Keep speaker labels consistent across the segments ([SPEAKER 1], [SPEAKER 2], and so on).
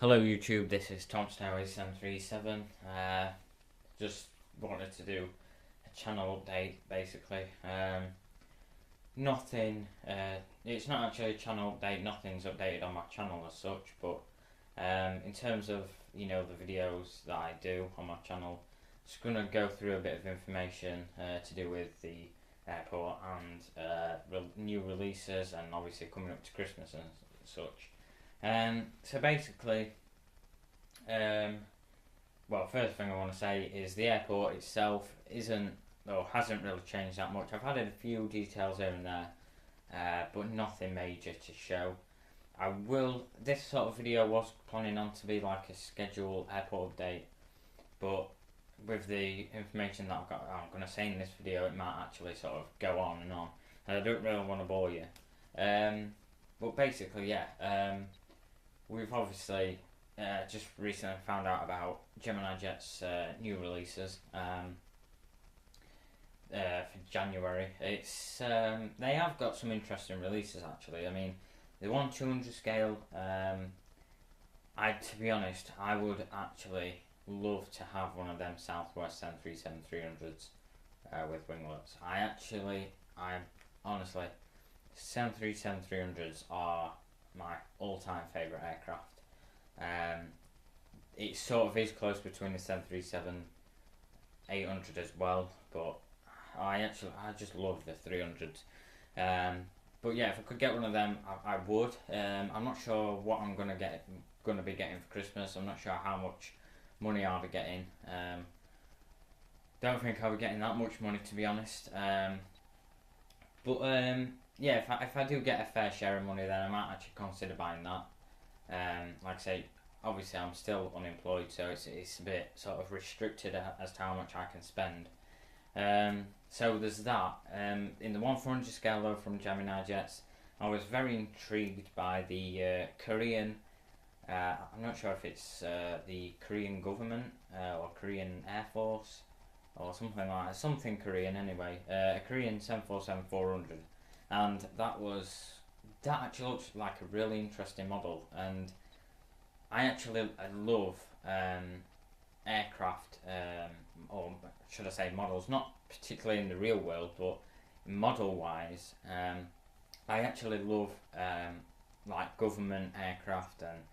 [SPEAKER 1] Hello YouTube, this is Tom Stowie 737. Just wanted to do a channel update basically. Nothing, it's not actually a channel update, nothing's updated on my channel as such, but in terms of, the videos that I do on my channel, just going to go through a bit of information to do with the airport and new releases and obviously coming up to Christmas and such. So basically, um, well, first thing I want to say is the airport itself hasn't really changed that much. I've added a few details here and there, but nothing major to show. This sort of video was planning on to be like a scheduled airport update, but with the information that I'm going to say in this video, it might actually sort of go on and on. And I don't really want to bore you. But basically, yeah, we've obviously just recently found out about Gemini Jet's new releases for January. It's They have got some interesting releases actually. I mean, the 1/200 scale. To be honest, I would actually love to have one of them Southwest 737-300s with winglets. I honestly, 737-300s are my all-time favourite aircraft. It sort of is close between the 737-800 as well, but I just love the 300s. But yeah, if I could get one of them, I would. I'm not sure what I'm gonna be getting for Christmas. I'm not sure how much money I'll be getting. Don't think I'll be getting that much money, to be honest. But yeah, if I do get a fair share of money, then I might actually consider buying that. Like I say, obviously I'm still unemployed, so it's a bit sort of restricted as to how much I can spend. So there's that. In the 1/400 scale though from Gemini Jets, I was very intrigued by the Korean. I'm not sure if it's the Korean government or Korean Air Force or something like that. Something Korean anyway. A Korean 747-400, and that actually looks like a really interesting model. And I love aircraft, or should I say models, not particularly in the real world, but model wise. I actually love like government aircraft and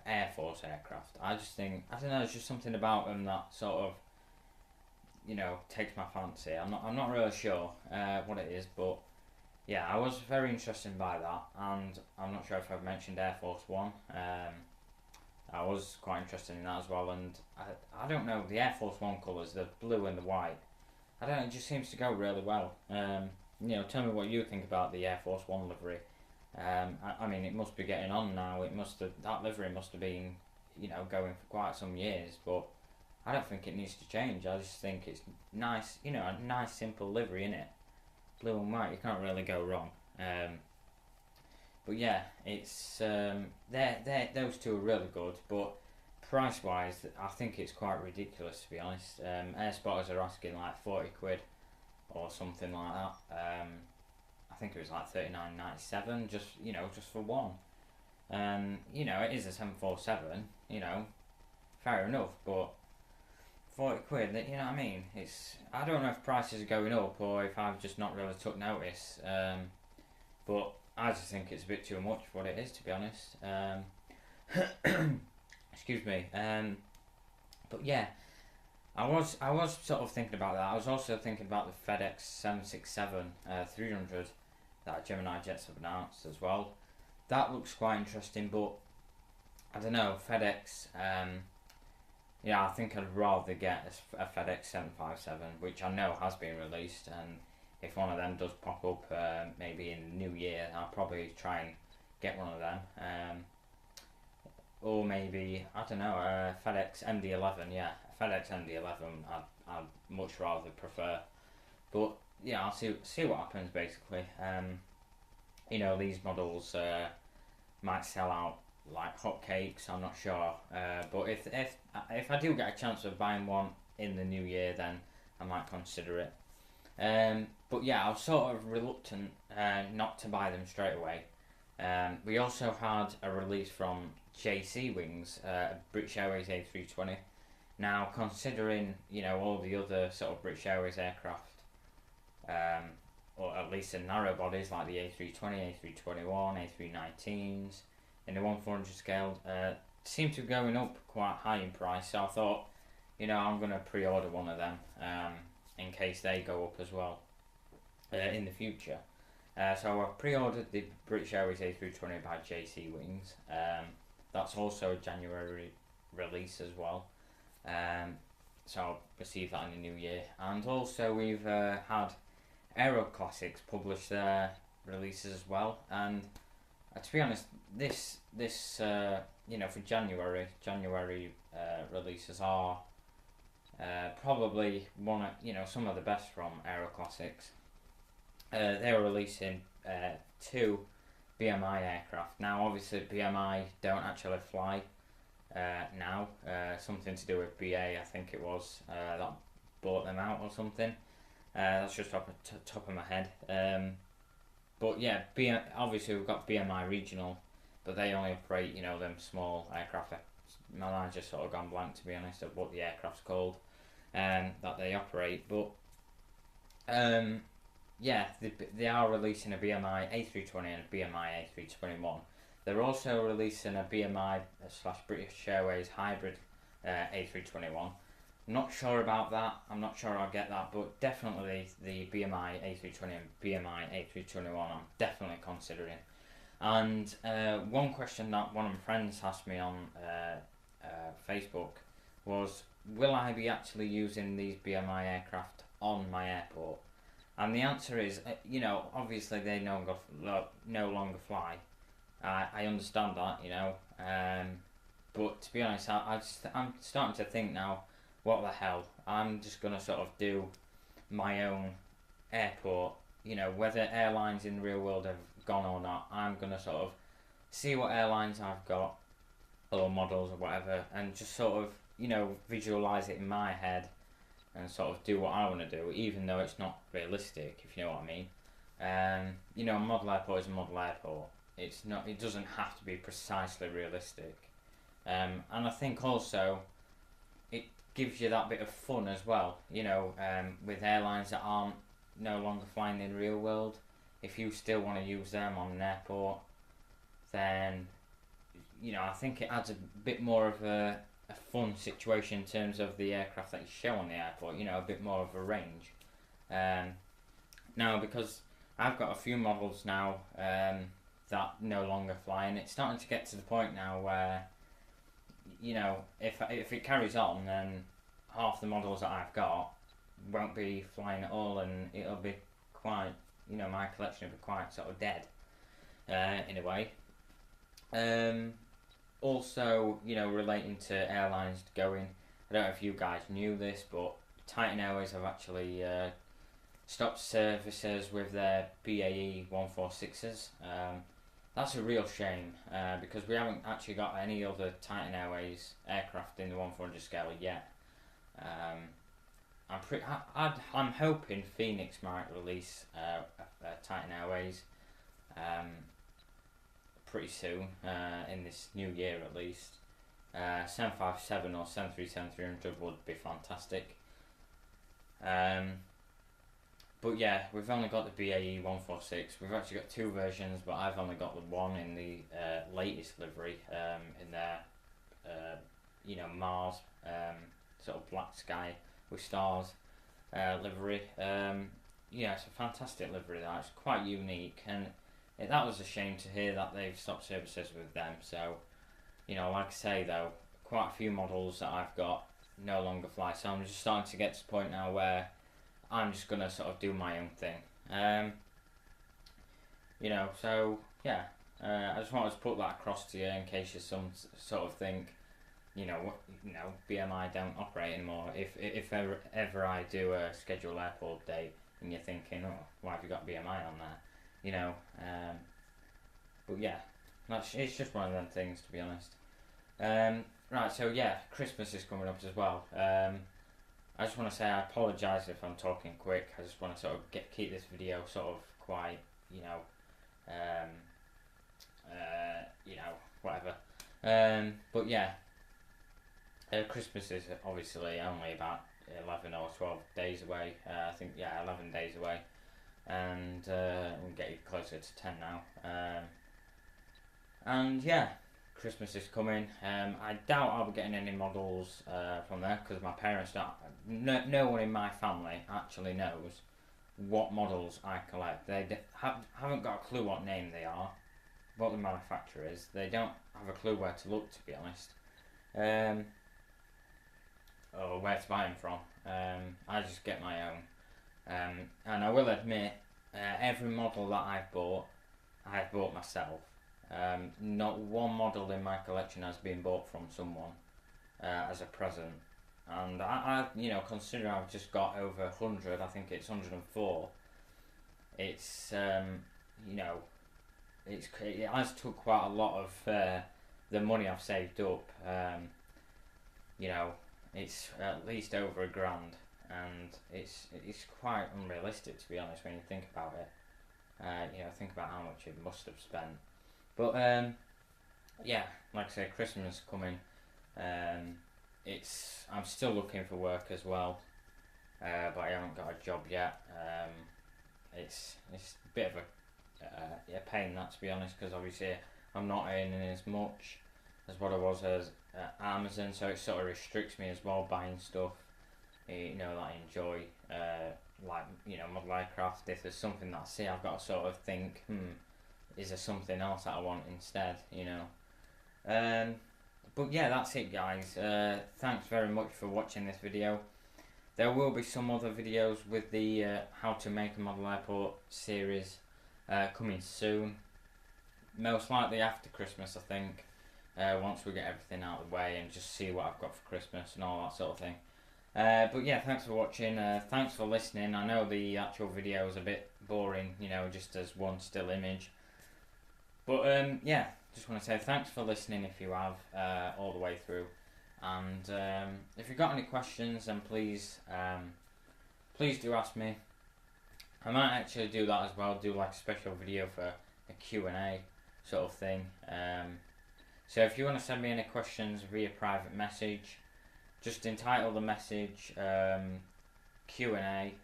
[SPEAKER 1] Air Force aircraft. I just think, I don't know, there's just something about them that sort of takes my fancy. I'm not really sure what it is, but yeah, I was very interested by that, and I'm not sure if I've mentioned Air Force One. I was quite interested in that as well, and I don't know, the Air Force One colours, the blue and the white, I don't know, it just seems to go really well. Tell me what you think about the Air Force One livery. I mean, it must be getting on now. That livery must have been, going for quite some years, but I don't think it needs to change. I just think it's nice, a nice simple livery in it. Blue and white, you can't really go wrong. But yeah, it's those two are really good, but price wise, I think it's quite ridiculous to be honest. Air spotters are asking like 40 quid or something like that. I think it was like 39.97 just for one. It is a 747. Fair enough, but 40 quid, you know what I mean? I don't know if prices are going up or if I've just not really took notice. But I just think it's a bit too much for what it is, to be honest. Excuse me. But yeah, I was sort of thinking about that. I was also thinking about the FedEx 767 300 that Gemini Jets have announced as well. That looks quite interesting, but I don't know, FedEx. Yeah, I think I'd rather get a FedEx 757, which I know has been released, and if one of them does pop up maybe in the new year, I'll probably try and get one of them. Or maybe, I don't know, FedEx MD-11, yeah, FedEx MD-11 I'd much rather prefer. But yeah, I'll see what happens basically. These models might sell out like hotcakes. I'm not sure, but if I do get a chance of buying one in the new year, then I might consider it. But yeah, I was sort of reluctant not to buy them straight away. We also had a release from JC wings, British Airways A320. Now, considering all the other sort of British Airways aircraft, or at least the narrow bodies like the A320, A321, A319s, in the 1/400 scale, seem to be going up quite high in price. So I thought, I'm going to pre-order one of them in case they go up as well in the future. So I pre-ordered the British Airways A320 by JC Wings. That's also a January release as well. So I'll receive that in the new year. And also we've had Aero Classics publish their releases as well. And to be honest, this for January releases are probably some of the best from Aero Classics. They were releasing 2 BMI aircraft. Now, obviously, BMI don't actually fly now. Something to do with BA, I think it was, that bought them out or something. That's just off the top of my head. But yeah, obviously we've got BMI Regional, but they only operate, them small aircraft. My mind's just sort of gone blank, to be honest, of what the aircraft's called that they operate. But yeah, they are releasing a BMI A320 and a BMI A321. They're also releasing a BMI / British Airways hybrid A321. Not sure about that. I'm not sure I'll get that, but definitely the BMI A320 and BMI A321 I'm definitely considering. And one question that one of my friends asked me on Facebook was, will I be actually using these BMI aircraft on my airport? And the answer is, obviously they no longer fly. I understand that, but to be honest, I'm starting to think now, what the hell? I'm just gonna sort of do my own airport. Whether airlines in the real world have gone or not, I'm gonna sort of see what airlines I've got or models or whatever, and just sort of visualize it in my head and sort of do what I want to do, even though it's not realistic, if you know what I mean. A model airport is a model airport. It's not. It doesn't have to be precisely realistic. And I think also it gives you that bit of fun as well. With airlines that aren't no longer flying in the real world, if you still want to use them on an airport, then I think it adds a bit more of a fun situation in terms of the aircraft that you show on the airport, a bit more of a range. Now, because I've got a few models now that no longer fly, and it's starting to get to the point now where, if it carries on, then half the models that I've got won't be flying at all, and it'll be quite, my collection will be quite sort of dead, in a way. Also, relating to airlines going, I don't know if you guys knew this, but Titan Airways have actually stopped services with their BAE 146s. That's a real shame because we haven't actually got any other Titan Airways aircraft in the 1/400 scale yet. I'm hoping Phoenix might release a Titan Airways pretty soon, in this new year at least. 757 or 737-300 would be fantastic. But yeah, we've only got the BAE 146. We've actually got 2 versions, but I've only got the one in the latest livery, in their Mars sort of black sky with stars livery. It's a fantastic livery. It's quite unique, and that was a shame to hear that they've stopped services with them. So, like I say though, quite a few models that I've got no longer fly. So I'm just starting to get to the point now where I'm just gonna sort of do my own thing. So yeah, I just wanted to put that across to you in case you some sort of think, BMI don't operate anymore. If ever I do a scheduled airport date and you're thinking, oh, why have you got BMI on there? But yeah, it's just one of them things, to be honest. Right, so yeah, Christmas is coming up as well. I just want to say I apologise if I'm talking quick. I just want to sort of keep this video sort of quite, whatever. But yeah, Christmas is obviously only about 11 or 12 days away. I think, yeah, 11 days away. And we'll get closer to 10 now. And yeah, Christmas is coming. I doubt I'll be getting any models from there because my parents don't. No one in my family actually knows what models I collect. They haven't got a clue what name they are, what the manufacturer is. They don't have a clue where to look, to be honest, or where to buy them from. I just get my own. And I will admit, every model that I've bought myself. Not one model in my collection has been bought from someone as a present. And I considering I've just got over 100, I think it's 104. It's it has took quite a lot of the money I've saved up. It's at least over £1,000, and it's quite unrealistic, to be honest, when you think about it. Think about how much it must have spent. But yeah, like I said, Christmas is coming. I'm still looking for work as well, but I haven't got a job yet. It's a bit of a pain, that, to be honest, because obviously I'm not earning as much as what I was as Amazon, so it sort of restricts me as well buying stuff that I enjoy, model aircraft. If there's something that I see, I've got to sort of think, is there something else that I want instead, But yeah, that's it, guys. Thanks very much for watching this video. There will be some other videos with the how to make a model airport series coming soon. Most likely after Christmas, I think. Once we get everything out of the way and just see what I've got for Christmas and all that sort of thing. But yeah, thanks for watching. Thanks for listening. I know the actual video is a bit boring, just as one still image. But yeah, just want to say thanks for listening if you have all the way through. And if you've got any questions, then please do ask me. I might actually do that as well, do like a special video for a Q&A sort of thing. So if you want to send me any questions via private message, just entitle the message Q&A,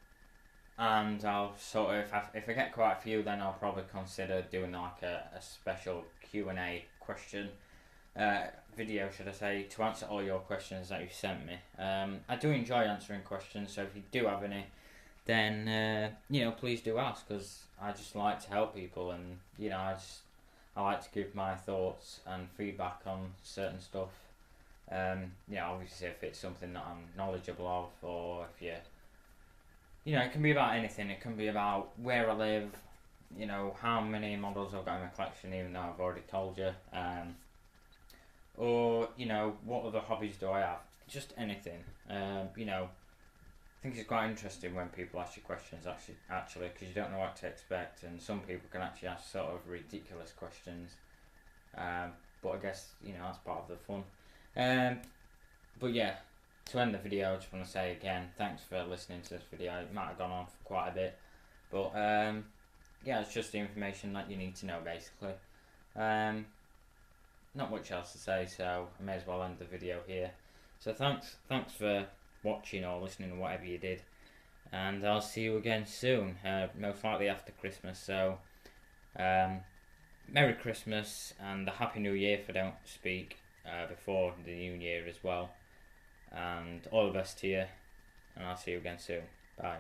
[SPEAKER 1] and I'll sort of, if I get quite a few, then I'll probably consider doing like a special Q&A question video, should I say, to answer all your questions that you've sent me. I do enjoy answering questions, so if you do have any, then please do ask, because I just like to help people, and I like to give my thoughts and feedback on certain stuff. Obviously if it's something that I'm knowledgeable of, or if it can be about anything. It can be about where I live, how many models I've got in my collection, even though I've already told you, or what other hobbies do I have, just anything. I think it's quite interesting when people ask you questions, actually, because you don't know what to expect, and some people can actually ask sort of ridiculous questions, but I guess that's part of the fun. But yeah, to end the video, I just want to say again, thanks for listening to this video. It might have gone on for quite a bit, but yeah, it's just the information that you need to know, basically. Not much else to say, so I may as well end the video here. So thanks for watching or listening, or whatever you did, and I'll see you again soon, most likely after Christmas. So Merry Christmas and a Happy New Year if I don't speak before the New Year as well, and all the best to you, and I'll see you again soon. Bye.